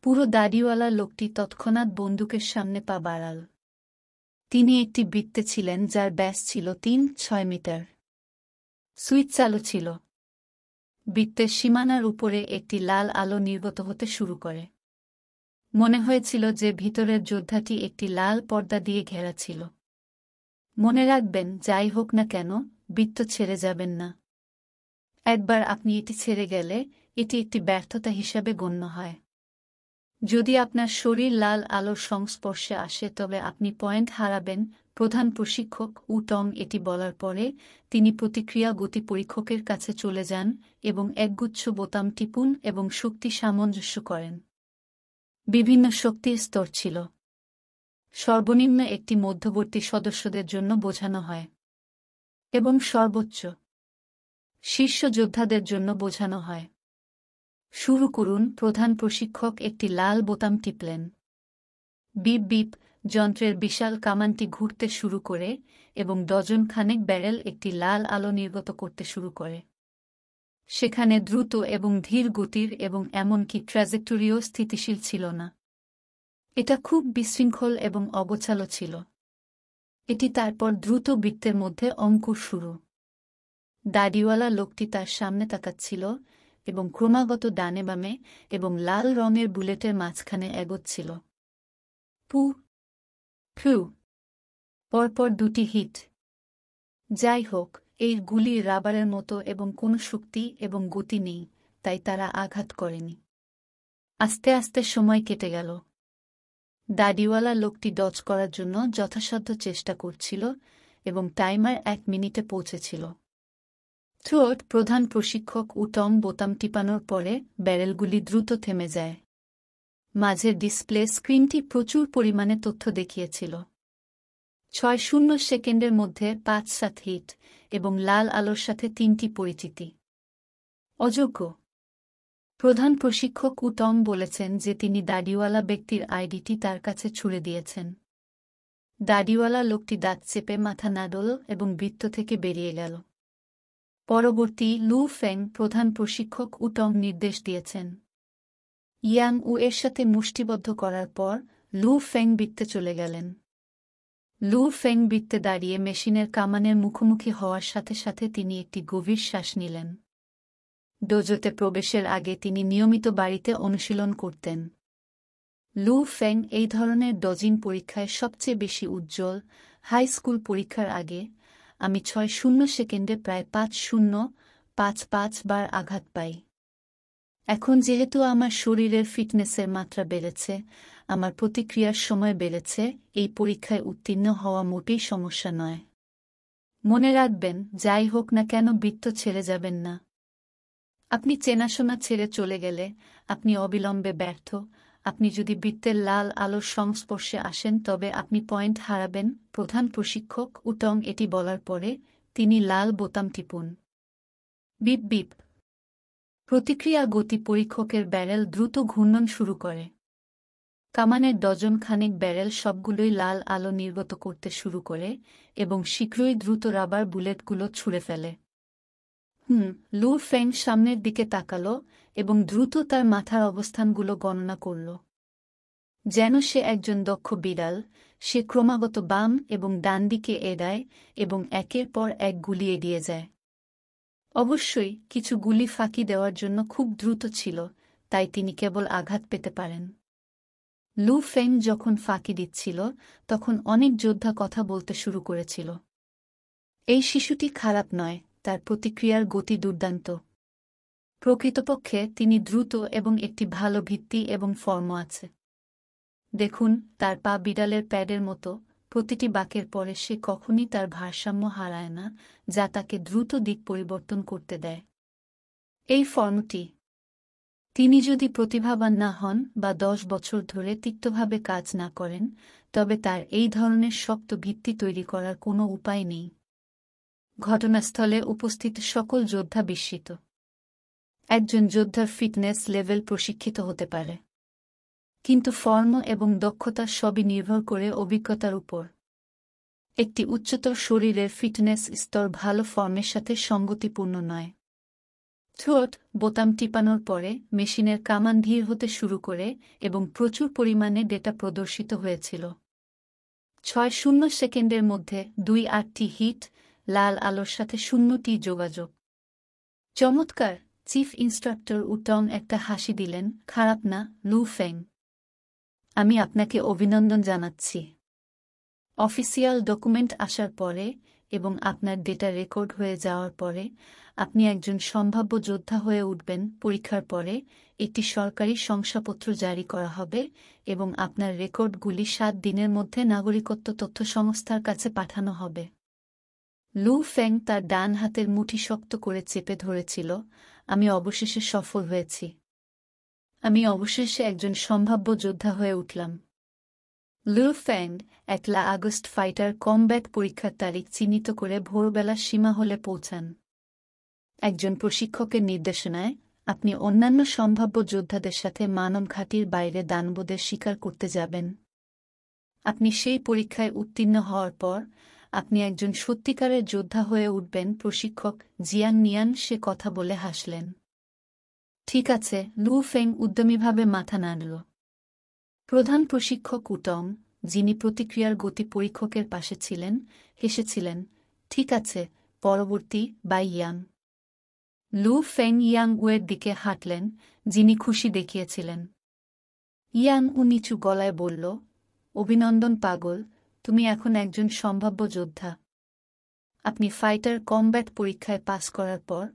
পুরো দাড়িওয়ালা লোকটি তৎক্ষণাৎ বন্দুকের সামনে পা বাড়াল। তিনি একটি বৃত্তে ছিলেন যার ব্যাস ছিল 3-6 মিটার। সুইচ চালু ছিল। বৃত্তের সীমানার উপরে একটি লাল আলো নির্গত হতে শুরু করে। মনে হয়েছিল যে ভিতরের যোদ্ধাটি একটি লাল পর্দা দিয়ে ঘেরা ছিল। মনে রাখবেন, যাই হোক না কেন, বৃত্ত ছেড়ে যাবেন না। একবার আপনি এটি ছেড়ে গেলে এটি একটি ব্যর্থতা হিসাবে গণ্য হয়। যদি আপনার শরীর লাল আলোর সংস্পর্শে আসে তবে আপনি পয়েন্ট হারাবেন। প্রধান প্রশিক্ষক উটং এটি বলার পরে তিনি প্রতিক্রিয়া গতি পরীক্ষকের কাছে চলে যান এবং একগুচ্ছ বোতাম টিপুন এবং শক্তি সামঞ্জস্য করেন। বিভিন্ন শক্তির স্তর ছিল। সর্বনিম্ন একটি মধ্যবর্তী সদস্যদের জন্য বোঝানো হয় এবং সর্বোচ্চ শীর্ষ যোদ্ধাদের জন্য বোঝানো হয়। শুরু করুন। প্রধান প্রশিক্ষক একটি লাল বোতাম টিপলেন। বিপ বিপ যন্ত্রের বিশাল কামানটি ঘুরতে শুরু করে এবং ডজন খানেক ব্যারেল একটি লাল আলো নির্গত করতে শুরু করে। সেখানে দ্রুত এবং ধীর গতির এবং এমনকি ট্র্যাজেক্টরিও স্থিতিশীল ছিল না। এটা খুব বিশৃঙ্খল এবং অগোছালো ছিল। এটি তারপর দ্রুত বৃত্তের মধ্যে অঙ্কুর শুরু। দাড়িওয়ালা লোকটি তার সামনে তাকাচ্ছিল এবং ক্রমাগত ডানে বামে এবং লাল রঙের বুলেটের মাঝখানে এগোচ্ছিল। পু ফু পরপর 2টি হিট। যাই হোক, এই গুলি রাবারের মতো এবং কোনো শক্তি এবং গতি নেই, তাই তারা আঘাত করেনি। আস্তে আস্তে সময় কেটে গেল। দাড়িওয়ালা লোকটি ডজ করার জন্য যথাসাধ্য চেষ্টা করছিল এবং টাইমার 1 মিনিটে পৌঁছেছিল। থ্রোট প্রধান প্রশিক্ষক উটং বোতাম টিপানোর পরে ব্যারেলগুলি দ্রুত থেমে যায়। মাঝের ডিসপ্লে স্ক্রিনটি প্রচুর পরিমাণে তথ্য দেখিয়েছিল। 6 সেকেন্ডের মধ্যে 5-7 হিট এবং লাল আলোর সাথে 3টি পরিচিতি। অযোগ্য। প্রধান প্রশিক্ষক উটং বলেছেন যে তিনি দাড়িওয়ালা ব্যক্তির আইডিটি তার কাছে ছুড়ে দিয়েছেন। দাড়িওয়ালা লোকটি দাঁত চেপে মাথা নাড়ল এবং বৃত্ত থেকে বেরিয়ে গেল। পরবর্তী, লু ফেং প্রধান প্রশিক্ষক উটং নির্দেশ দিয়েছেন। ইয়াং উ এর সাথে মুষ্টিবদ্ধ করার পর লু ফেং বৃত্তে চলে গেলেন। লু ফেং বৃত্তে দাঁড়িয়ে মেশিনের কামানের মুখোমুখি হওয়ার সাথে সাথে তিনি একটি গভীর শ্বাস নিলেন। ডোজোতে প্রবেশের আগে তিনি নিয়মিত বাড়িতে অনুশীলন করতেন। লু ফেং এই ধরনের ডজিং পরীক্ষায় সবচেয়ে বেশি উজ্জ্বল। হাই স্কুল পরীক্ষার আগে আমি 6 সেকেন্ডে প্রায় 5-0-5-5 বার আঘাত পাই। এখন যেহেতু আমার শরীরের ফিটনেসের মাত্রা বেড়েছে, আমার প্রতিক্রিয়ার সময় বেড়েছে, এই পরীক্ষায় উত্তীর্ণ হওয়া মোটেই সমস্যা নয়। মনে রাখবেন, যাই হোক না কেন বৃত্ত ছেড়ে যাবেন না। আপনি চেনাশোনা ছেড়ে চলে গেলে আপনি অবিলম্বে ব্যর্থ। আপনি যদি বৃত্তের লাল আলোর সংস্পর্শে আসেন তবে আপনি পয়েন্ট হারাবেন। প্রধান প্রশিক্ষক উটং এটি বলার পরে তিনি লাল বোতাম টিপুন। Beep beep. প্রতিক্রিয়া গতি পরীক্ষকের ব্যারেল দ্রুত ঘূর্ণন শুরু করে। কামানের ডজন খানেক ব্যারেল সবগুলোই লাল আলো নির্গত করতে শুরু করে এবং শীঘ্রই দ্রুত রাবার বুলেটগুলো ছুঁড়ে ফেলে। লু ফেং সামনের দিকে তাকাল এবং দ্রুত তার মাথার অবস্থানগুলো গণনা করল। যেন সে একজন দক্ষ বিড়াল, সে ক্রমাগত বাম এবং ডান দিকে এড়ায় এবং একের পর এক গুলি এড়িয়ে যায়। অবশ্যই কিছু গুলি ফাঁকি দেওয়ার জন্য খুব দ্রুত ছিল, তাই তিনি কেবল আঘাত পেতে পারেন। লু ফেং যখন ফাঁকি দিচ্ছিল তখন অনেক যোদ্ধা কথা বলতে শুরু করেছিল। এই শিশুটি খারাপ নয়, তার প্রতিক্রিয়ার গতি দুর্দান্ত। প্রকৃতপক্ষে তিনি দ্রুত এবং একটি ভালো ভিত্তি এবং ফর্ম আছে। দেখুন, তার পা বিড়ালের প্যাডের মতো, প্রতিটি বাঁকের পরে সে কখনই তার ভারসাম্য হারায় না, যা তাকে দ্রুত দিক পরিবর্তন করতে দেয়। এই ফর্মটি, তিনি যদি প্রতিভাবান না হন বা 10 বছর ধরে তিক্তভাবে কাজ না করেন, তবে তার এই ধরনের শক্ত ভিত্তি তৈরি করার কোনো উপায় নেই। ঘটনাস্থলে উপস্থিত সকল যোদ্ধা বিস্মিত। একজন যোদ্ধার ফিটনেস লেভেল প্রশিক্ষিত হতে পারে, কিন্তু ফর্ম এবং দক্ষতা সবই নির্ভর করে অভিজ্ঞতার উপর। একটি উচ্চতর শরীরের ফিটনেস স্তর ভালো ফর্মের সাথে সঙ্গতিপূর্ণ নয়। থ্রোট বোতাম টিপানোর পরে মেশিনের কামান ধীর হতে শুরু করে এবং প্রচুর পরিমাণে ডেটা প্রদর্শিত হয়েছিল। 6 সেকেন্ডের মধ্যে 2-8টি হিট, লাল আলোর সাথে 0টি যোগাযোগ। চমৎকার! চিফ ইন্সট্রাক্টর উটং একটা হাসি দিলেন। খারাপ না, লু ফেং। আমি আপনাকে অভিনন্দন জানাচ্ছি। অফিসিয়াল ডকুমেন্ট আসার পরে এবং আপনার ডেটা রেকর্ড হয়ে যাওয়ার পরে আপনি একজন সম্ভাব্য যোদ্ধা হয়ে উঠবেন। পরীক্ষার পরে একটি সরকারি শংসাপত্র জারি করা হবে এবং আপনার রেকর্ডগুলি 7 দিনের মধ্যে নাগরিকত্ব তথ্য সংস্থার কাছে পাঠানো হবে। লু ফেং তার ডান হাতের মুঠি শক্ত করে চেপে ধরেছিল। আমি অবশেষে সফল হয়েছি। আমি অবশেষে একজন সম্ভাব্য যোদ্ধা হয়ে উঠলাম। লু ফেং 1 আগস্ট ফাইটার কমব্যাট পরীক্ষার তারিখ চিহ্নিত করে ভোরবেলা সীমা হলে পৌঁছান। একজন প্রশিক্ষকের নির্দেশনায় আপনি অন্যান্য সম্ভাব্য যোদ্ধাদের সাথে মানব ঘাঁটির বাইরে দানবদের শিকার করতে যাবেন। আপনি সেই পরীক্ষায় উত্তীর্ণ হওয়ার পর আপনি একজন সত্যিকারের যোদ্ধা হয়ে উঠবেন। প্রশিক্ষক জিয়াং নিয়ান সে কথা বলে হাসলেন। ঠিক আছে, লু ফেং উদ্যমীভাবে মাথা নাড়ল। প্রধান প্রশিক্ষক উটং, যিনি প্রতিক্রিয়ার গতি পরীক্ষকের পাশে ছিলেন, হেসেছিলেন। ঠিক আছে, পরবর্তী Bai Yang. Lu Feng Yang উয়ের দিকে হাঁটলেন, যিনি খুশি দেখিয়েছিলেন। ইয়াং উ নিচু গলায় বলল, অভিনন্দন পাগল, তুমি এখন একজন সম্ভাব্য যোদ্ধা। আপনি ফাইটার কমব্যাট পরীক্ষায় পাস করার পর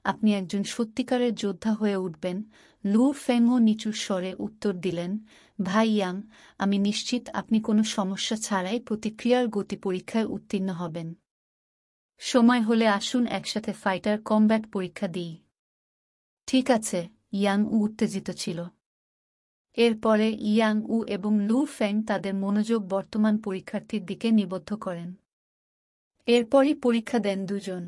আপনি একজন সত্যিকারের যোদ্ধা হয়ে উঠবেন। লু ফেংও নিচু স্বরে উত্তর দিলেন, ভাই ইয়াং, আমি নিশ্চিত আপনি কোনো সমস্যা ছাড়াই প্রতিক্রিয়ার গতি পরীক্ষায় উত্তীর্ণ হবেন। সময় হলে আসুন একসাথে ফাইটার কমব্যাট পরীক্ষা দিই। ঠিক আছে, ইয়াং উ উত্তেজিত ছিল। এরপরে ইয়াং উ এবং লু ফেং তাদের মনোযোগ বর্তমান পরীক্ষার্থীর দিকে নিবদ্ধ করেন। এরপরই পরীক্ষা দেন দুজন,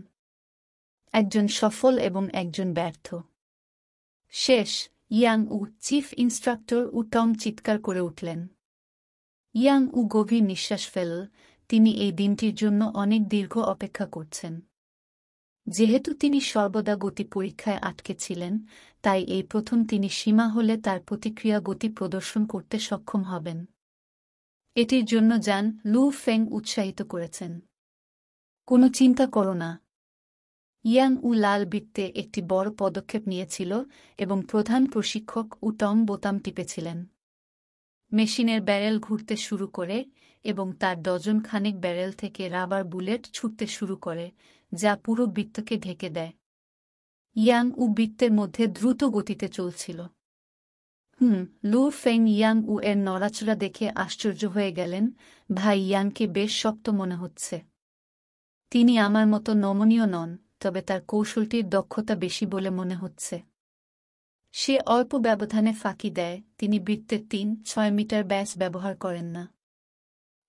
একজন সফল এবং একজন ব্যর্থ। শেষ। ইয়াং উ, চিফ ইন্সট্রাক্টর উটং চিৎকার করে উঠলেন। ইয়াং উ গভীর নিঃশ্বাস ফেলল। তিনি এই দিনটির জন্য অনেক দীর্ঘ অপেক্ষা করছেন। যেহেতু তিনি সর্বদা গতি পরীক্ষায় আটকে ছিলেন, তাই এই প্রথম তিনি সীমা হলে তার প্রতিক্রিয়া গতি প্রদর্শন করতে সক্ষম হবেন। এটির জন্য জান লু ফেং উৎসাহিত করেছেন। কোনো চিন্তা করো না। ইয়াং উ লাল বৃত্তে একটি বড় পদক্ষেপ নিয়েছিল এবং প্রধান প্রশিক্ষক উটং বোতাম টিপেছিলেন। মেশিনের ব্যারেল ঘুরতে শুরু করে এবং তার ডজন খানেক ব্যারেল থেকে রাবার বুলেট ছুটতে শুরু করে, যা পুরো বৃত্তকে ঢেকে দেয়। ইয়াং উ বৃত্তের মধ্যে দ্রুত গতিতে চলছিল। লু ফেং ইয়াং উ এর নড়াচড়া দেখে আশ্চর্য হয়ে গেলেন। ভাই ইয়াংকে বেশ শক্ত মনে হচ্ছে। তিনি আমার মতো নমনীয় নন, তবে তার কৌশলটির দক্ষতা বেশি বলে মনে হচ্ছে। সে অল্প ব্যবধানে ফাঁকি দেয়। তিনি বৃত্তের ৩-৬ মিটার ব্যাস ব্যবহার করেন না।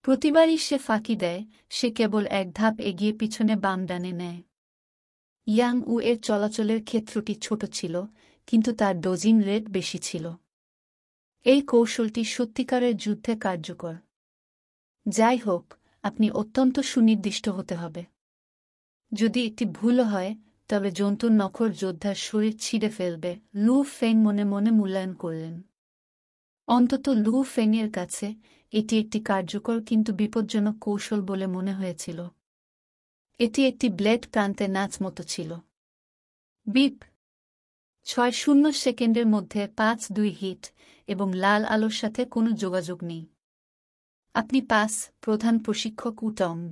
প্রতিবারই সে ফাঁকি দেয়, সে কেবল এক ধাপ এগিয়ে পিছনে বাম ডানে নেয়। ইয়াং উ এর চলাচলের ক্ষেত্রটি ছোট ছিল, কিন্তু তার ডোজিং রেট বেশি ছিল। এই কৌশলটি সত্যিকারের যুদ্ধে কার্যকর। যাই হোক, আপনি অত্যন্ত সুনির্দিষ্ট হতে হবে। যদি একটি ভুল হয়, তবে জন্তুর নখর যোদ্ধার শরীর ছিঁড়ে ফেলবে। লু ফেং মনে মনে মূল্যায়ন করলেন। অন্তত লু ফেংয়ের কাছে এটি একটি কার্যকর কিন্তু বিপজ্জনক কৌশল বলে মনে হয়েছিল। এটি একটি ব্লেড প্রান্তে নাচ মতো ছিল। বিপ ৬-০ সেকেন্ডের মধ্যে ৫-২ হিট, এবং লাল আলোর সাথে কোনো যোগাযোগ নেই। আপনি পাস। প্রধান প্রশিক্ষক উটম্ব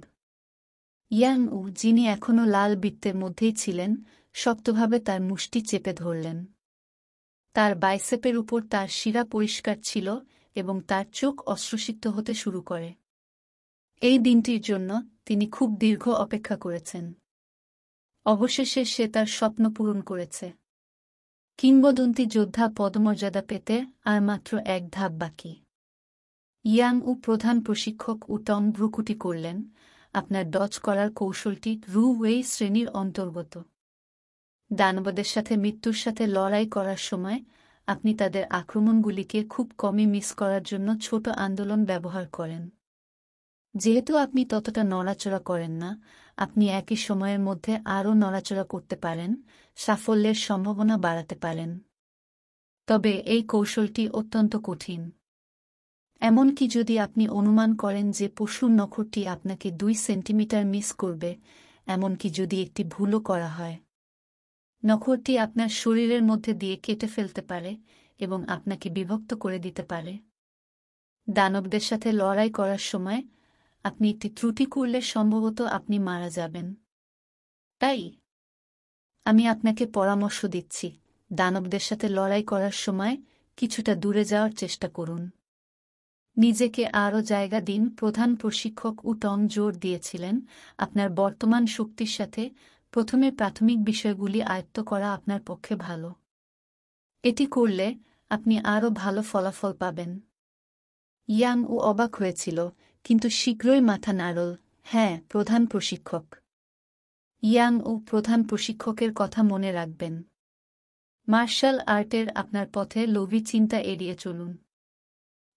ইয়াং উ, যিনি এখনও লাল বৃত্তের মধ্যেই ছিলেন, শক্তভাবে তার মুষ্টি চেপে ধরলেন। তার বাইসেপের উপর তার শিরা পরিষ্কার ছিল এবং তার চোখ অশ্রুসিক্ত হতে শুরু করে। এই দিনটির জন্য তিনি খুব দীর্ঘ অপেক্ষা করেছেন। অবশেষে সে তার স্বপ্ন পূরণ করেছে। কিংবদন্তি যোদ্ধা পদমর্যাদা পেতে আর মাত্র এক ধাপ বাকি। ইয়াং উ প্রধান প্রশিক্ষক উটম ভ্রুকুটি করলেন। আপনার ডজ করার কৌশলটি রু ওয়েই শ্রেণীর অন্তর্গত। দানবদের সাথে মৃত্যুর সাথে লড়াই করার সময় আপনি তাদের আক্রমণগুলিকে খুব কমই মিস করার জন্য ছোট আন্দোলন ব্যবহার করেন। যেহেতু আপনি ততটা নড়াচড়া করেন না, আপনি একই সময়ের মধ্যে আরও নড়াচড়া করতে পারেন, সাফল্যের সম্ভাবনা বাড়াতে পারেন। তবে এই কৌশলটি অত্যন্ত কঠিন। এমনকি যদি আপনি অনুমান করেন যে পশুর নখরটি আপনাকে ২ সেন্টিমিটার মিস করবে, এমনকি যদি একটি ভুলও করা হয়, নখরটি আপনার শরীরের মধ্যে দিয়ে কেটে ফেলতে পারে এবং আপনাকে বিভক্ত করে দিতে পারে। দানবদের সাথে লড়াই করার সময় আপনি একটি ত্রুটি করলে সম্ভবত আপনি মারা যাবেন। তাই আমি আপনাকে পরামর্শ দিচ্ছি, দানবদের সাথে লড়াই করার সময় কিছুটা দূরে যাওয়ার চেষ্টা করুন। নিজেকে আরও জায়গা দিন। প্রধান প্রশিক্ষক উটং জোর দিয়েছিলেন, আপনার বর্তমান শক্তির সাথে প্রথমে প্রাথমিক বিষয়গুলি আয়ত্ত করা আপনার পক্ষে ভালো। এটি করলে আপনি আরও ভালো ফলাফল পাবেন। ইয়াং উ অবাক হয়েছিল, কিন্তু শীঘ্রই মাথা নাড়ল। হ্যাঁ, প্রধান প্রশিক্ষক। ইয়াং উ প্রধান প্রশিক্ষকের কথা মনে রাখবেন। মার্শাল আর্টের আপনার পথে লোভী চিন্তা এড়িয়ে চলুন।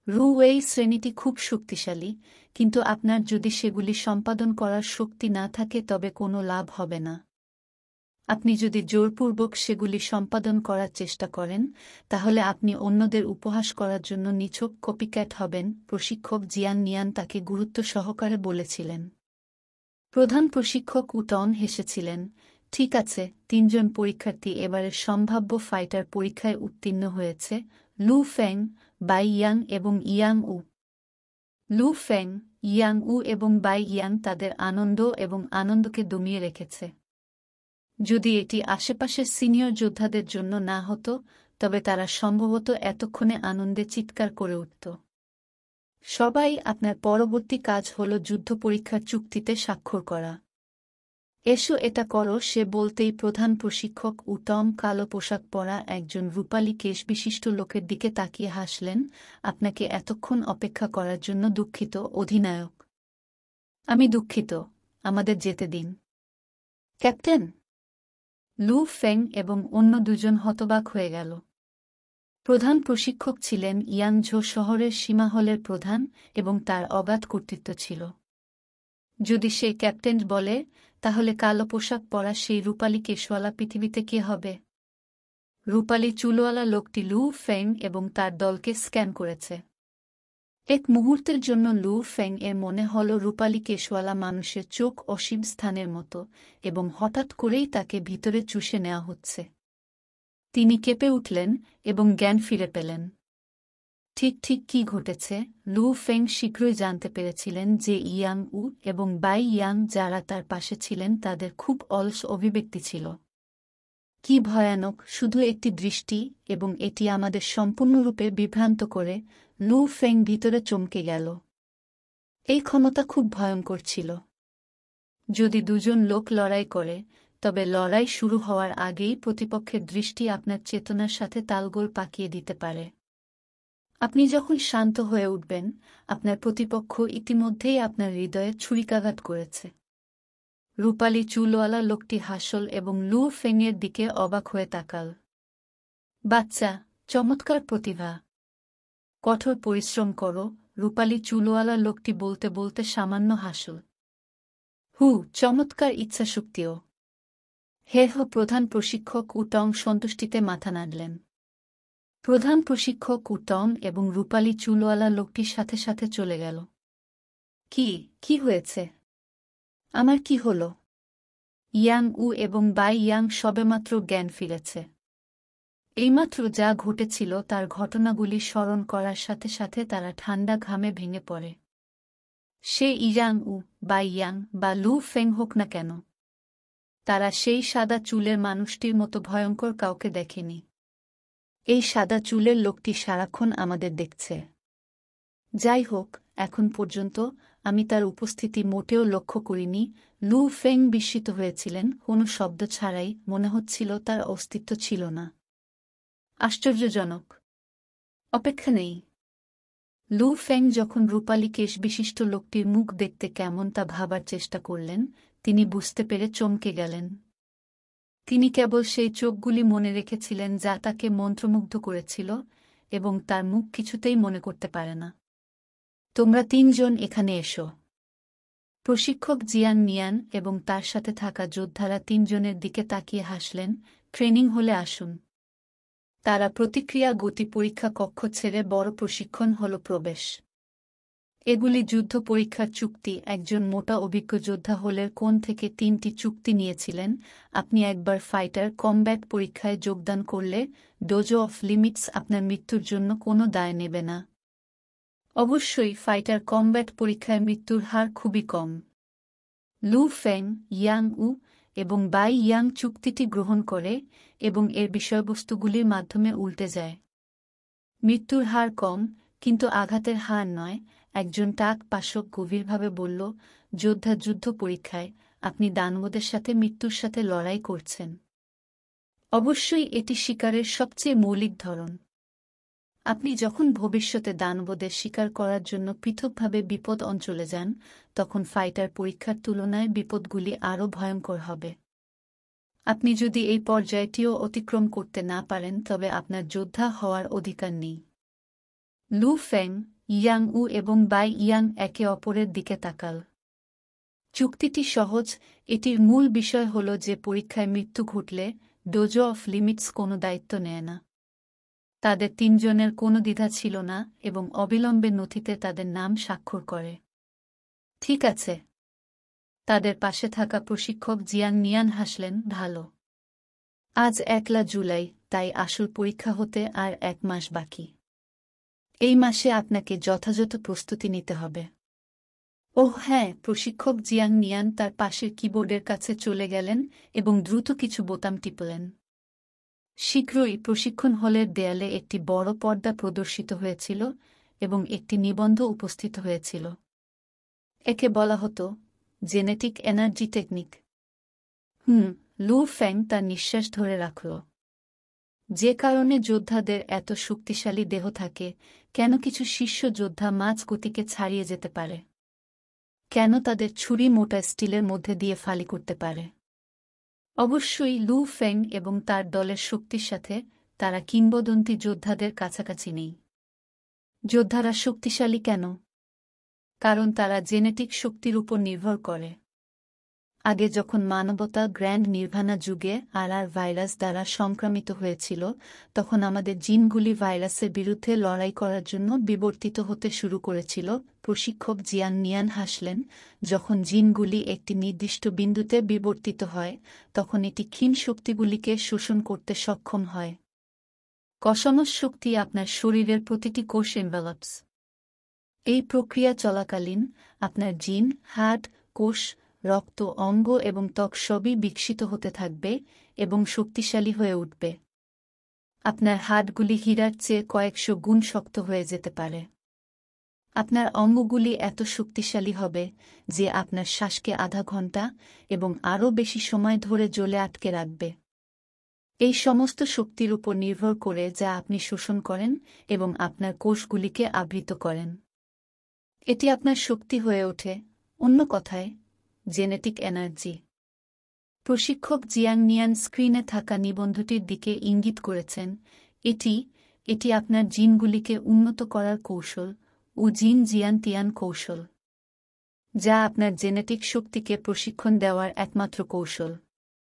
রু ওয়েই শ্রেণীটি খুব শক্তিশালী, কিন্তু আপনার যদি সেগুলি সম্পাদন করার শক্তি না থাকে তবে কোনো লাভ হবে না। আপনি যদি জোরপূর্বক সেগুলি সম্পাদন করার চেষ্টা করেন, তাহলে আপনি অন্যদের উপহাস করার জন্য নিছক কপিক্যাট হবেন। প্রশিক্ষক জিয়ান নিয়ান তাকে গুরুত্ব সহকারে বলেছিলেন। প্রধান প্রশিক্ষক উটন হেসেছিলেন। ঠিক আছে, ৩ জন পরীক্ষার্থী এবারের সম্ভাব্য ফাইটার পরীক্ষায় উত্তীর্ণ হয়েছে, লু ফেং, বাই ইয়াং এবং Yang Wu. Lu Feng, young উ এবং বাই ইয়াং তাদের আনন্দকে দমিয়ে রেখেছে। যদি এটি আশেপাশের সিনিয়র যোদ্ধাদের জন্য না হতো, তবে তারা সম্ভবত এতক্ষণে আনন্দে চিৎকার করে উঠত। সবাই, আপনার পরবর্তী কাজ হল যুদ্ধ পরীক্ষার চুক্তিতে স্বাক্ষর করা। এসো এটা করো, সে বলতেই প্রধান প্রশিক্ষক উটম কালো পোশাক পরা একজন রূপালী কেশবিশিষ্ট লোকের দিকে তাকিয়ে হাসলেন। আপনাকে এতক্ষণ অপেক্ষা করার জন্য দুঃখিত, অধিনায়ক। আমি দুঃখিত, আমাদের যেতে দিন। ক্যাপ্টেন! লু ফেং এবং অন্য ২ জন হতবাক হয়ে গেল। প্রধান প্রশিক্ষক ছিলেন ইয়াংঝো শহরের সীমাহলের প্রধান এবং তার অগাধ কর্তৃত্ব ছিল। যদি সে ক্যাপ্টেন বলে, তাহলে কালো পোশাক পরা সেই রূপালী কেশওয়ালা পৃথিবীতে কে হবে? রূপালী চুলওয়ালা লোকটি লু ফেং এবং তার দলকে স্ক্যান করেছে। এক মুহূর্তের জন্য লু ফেং এর মনে হল রূপালী কেশওয়ালা মানুষের চোখ অসীম স্থানের মতো, এবং হঠাৎ করেই তাকে ভিতরে চুষে নেওয়া হচ্ছে। তিনি কেঁপে উঠলেন এবং জ্ঞান ফিরে পেলেন। ঠিক কি ঘটেছে? লু ফেং শীঘ্রই জানতে পেরেছিলেন যে ইয়াং উ এবং বাই ইয়াং যারা তার পাশে ছিলেন তাদের খুব অলস অভিব্যক্তি ছিল। কি ভয়ানক! শুধু একটি দৃষ্টি, এবং এটি আমাদের সম্পূর্ণরূপে বিভ্রান্ত করে। লু ফেং ভিতরে চমকে গেল। এই ক্ষমতা খুব ভয়ঙ্কর ছিল। যদি দুজন লোক লড়াই করে, তবে লড়াই শুরু হওয়ার আগেই প্রতিপক্ষের দৃষ্টি আপনার চেতনার সাথে তালগোল পাকিয়ে দিতে পারে। আপনি যখন শান্ত হয়ে উঠবেন, আপনার প্রতিপক্ষ ইতিমধ্যেই আপনার হৃদয়ে ছুরিকাঘাত করেছে। রূপালী চুলওয়ালা লোকটি হাসল এবং লু ফেংয়ের দিকে অবাক হয়ে তাকাল। বাচ্চা, চমৎকার প্রতিভা। কঠোর পরিশ্রম করো, রূপালী চুলওয়ালা লোকটি বলতে বলতে সামান্য হাসল। চমৎকার ইচ্ছাশক্তিও। প্রধান প্রশিক্ষক উটং সন্তুষ্টিতে মাথা নাড়লেন। প্রধান প্রশিক্ষক উটং এবং রূপালী চুলওয়ালা লোকটির সাথে সাথে চলে গেল। কি হয়েছে? আমার কি হল? ইয়াং উ এবং বাই ইয়াং সবেমাত্র জ্ঞান ফিরেছে। এইমাত্র যা ঘটেছিল তার ঘটনাগুলি স্মরণ করার সাথে সাথে তারা ঠান্ডা ঘামে ভেঙে পড়ে। সে ইয়াং উ, বাই ইয়াং বা লু ফেং হোক না কেন, তারা সেই সাদা চুলের মানুষটির মতো ভয়ঙ্কর কাউকে দেখেনি। এই সাদা চুলের লোকটি সারাক্ষণ আমাদের দেখছে। যাই হোক, এখন পর্যন্ত আমি তার উপস্থিতি মোটেও লক্ষ্য করিনি। লু ফেং বিস্মিত হয়েছিলেন। কোনো শব্দ ছাড়াই মনে হচ্ছিল তার অস্তিত্ব ছিল না। আশ্চর্যজনক। অপেক্ষা নেই। লু ফেং যখন রূপালী কেশবিশিষ্ট লোকটির মুখ দেখতে কেমন তা ভাবার চেষ্টা করলেন, তিনি বুঝতে পেরে চমকে গেলেন। তিনি কেবল সেই চোখগুলি মনে রেখেছিলেন যা তাকে মন্ত্রমুগ্ধ করেছিল, এবং তার মুখ কিছুতেই মনে করতে পারে না। তোমরা তিনজন এখানে এসো। প্রশিক্ষক জিয়ান মিয়ান এবং তার সাথে থাকা যোদ্ধারা তিনজনের দিকে তাকিয়ে হাসলেন। ট্রেনিং হলে আসুন। তারা প্রতিক্রিয়া গতি পরীক্ষা কক্ষ ছেড়ে বড় প্রশিক্ষণ হল প্রবেশ। এগুলি যুদ্ধ পরীক্ষার চুক্তি। একজন মোটা অভিজ্ঞ যোদ্ধা হলের কোণ থেকে 3টি চুক্তি নিয়েছিলেন। আপনি একবার ফাইটার কমব্যাট পরীক্ষায় যোগদান করলে ডোজো অফ লিমিটস আপনার মৃত্যুর জন্য কোনো দায় নেবে না। অবশ্যই ফাইটার কমব্যাট পরীক্ষায় মৃত্যুর হার খুবই কম। লু ফেং, ইয়াং উ এবং বাই ইয়াং চুক্তিটি গ্রহণ করে এবং এর বিষয়বস্তুগুলির মাধ্যমে উল্টে যায়। মৃত্যুর হার কম, কিন্তু আঘাতের হার নয়। একজন টাক পাশক গভীরভাবে বলল, যোদ্ধা যুদ্ধ পরীক্ষায় আপনি দানবদের সাথে মৃত্যুর সাথে লড়াই করছেন। অবশ্যই এটি শিকারের সবচেয়ে মৌলিক ধরন। আপনি যখন ভবিষ্যতে দানবদের শিকার করার জন্য পৃথকভাবে বিপদ অঞ্চলে যান, তখন ফাইটার পরীক্ষার তুলনায় বিপদগুলি আরও ভয়ঙ্কর হবে। আপনি যদি এই পর্যায়টিও অতিক্রম করতে না পারেন, তবে আপনার যোদ্ধা হওয়ার অধিকার নেই। লু ফেং, ইয়াং উ এবং বাই ইয়াং একে অপরের দিকে তাকাল। চুক্তিটি সহজ। এটির মূল বিষয় হল যে পরীক্ষায় মৃত্যু ঘটলে ডোজো অফ লিমিটস কোনো দায়িত্ব নেয় না। তাদের তিনজনের কোনো দ্বিধা ছিল না এবং অবিলম্বে নথিতে তাদের নাম স্বাক্ষর করে। ঠিক আছে। তাদের পাশে থাকা প্রশিক্ষক জিয়ান মিয়ান হাসলেন। ভালো। আজ 1 জুলাই, তাই আসল পরীক্ষা হতে আর 1 মাস বাকি। এই মাসে আপনাকে যথাযথ প্রস্তুতি নিতে হবে। ওহ হ্যাঁ, প্রশিক্ষক জিয়াং মিয়ান তার পাশের কিবোর্ডের কাছে চলে গেলেন এবং দ্রুত কিছু বোতাম টিপলেন। শীঘ্রই প্রশিক্ষণ হলের দেয়ালে একটি বড় পর্দা প্রদর্শিত হয়েছিল এবং একটি নিবন্ধ উপস্থিত হয়েছিল। একে বলা হতো জেনেটিক এনার্জি টেকনিক। লু ফেং তার নিঃশ্বাস ধরে রাখল। যে কারণে যোদ্ধাদের এত শক্তিশালী দেহ থাকে, কেন কিছু শীর্ষ যোদ্ধা মাঝ গতিকে ছাড়িয়ে যেতে পারে, কেন তাদের ছুরি মোটা স্টিলের মধ্যে দিয়ে ফালি করতে পারে। অবশ্যই লু ফেং এবং তার দলের শক্তির সাথে তারা কিংবদন্তি যোদ্ধাদের কাছাকাছি নেই। যোদ্ধারা শক্তিশালী কেন? কারণ তারা জেনেটিক শক্তির উপর নির্ভর করে। আগে যখন মানবতা গ্র্যান্ড নির্ভানা যুগে আর ভাইরাস দ্বারা সংক্রামিত হয়েছিল, তখন আমাদের জিনগুলি ভাইরাসের বিরুদ্ধে লড়াই করার জন্য বিবর্তিত হতে শুরু করেছিল। প্রশিক্ষক জিয়ান মিয়ান হাসলেন। যখন জিনগুলি একটি নির্দিষ্ট বিন্দুতে বিবর্তিত হয়, তখন এটি ক্ষীণ শক্তিগুলিকে শোষণ করতে সক্ষম হয়। কসমস শক্তি আপনার শরীরের প্রতিটি কোষ এনভেলপস। এই প্রক্রিয়া চলাকালীন আপনার জিন, হার্ট, কোষ, রক্ত, অঙ্গ এবং ত্বক সবই বিকশিত হতে থাকবে এবং শক্তিশালী হয়ে উঠবে। আপনার হাড়গুলি হীরার চেয়ে কয়েকশো গুণ শক্ত হয়ে যেতে পারে। আপনার অঙ্গগুলি এত শক্তিশালী হবে যে আপনার শ্বাসকে আধা ঘন্টা এবং আরও বেশি সময় ধরে জ্বলে আটকে রাখবে। এই সমস্ত শক্তির উপর নির্ভর করে যা আপনি শোষণ করেন এবং আপনার কোষগুলিকে আবৃত করেন। এটি আপনার শক্তি হয়ে ওঠে, অন্য কথায় জেনেটিক এনার্জি। প্রশিক্ষক জিয়াং নিয়ান স্ক্রিনে থাকা নিবন্ধটির দিকে ইঙ্গিত করেছেন। এটি আপনার জিনগুলিকে উন্নত করার কৌশল ও জিন জিয়ান তিয়ান কৌশল, যা আপনার জেনেটিক শক্তিকে প্রশিক্ষণ দেওয়ার একমাত্র কৌশল।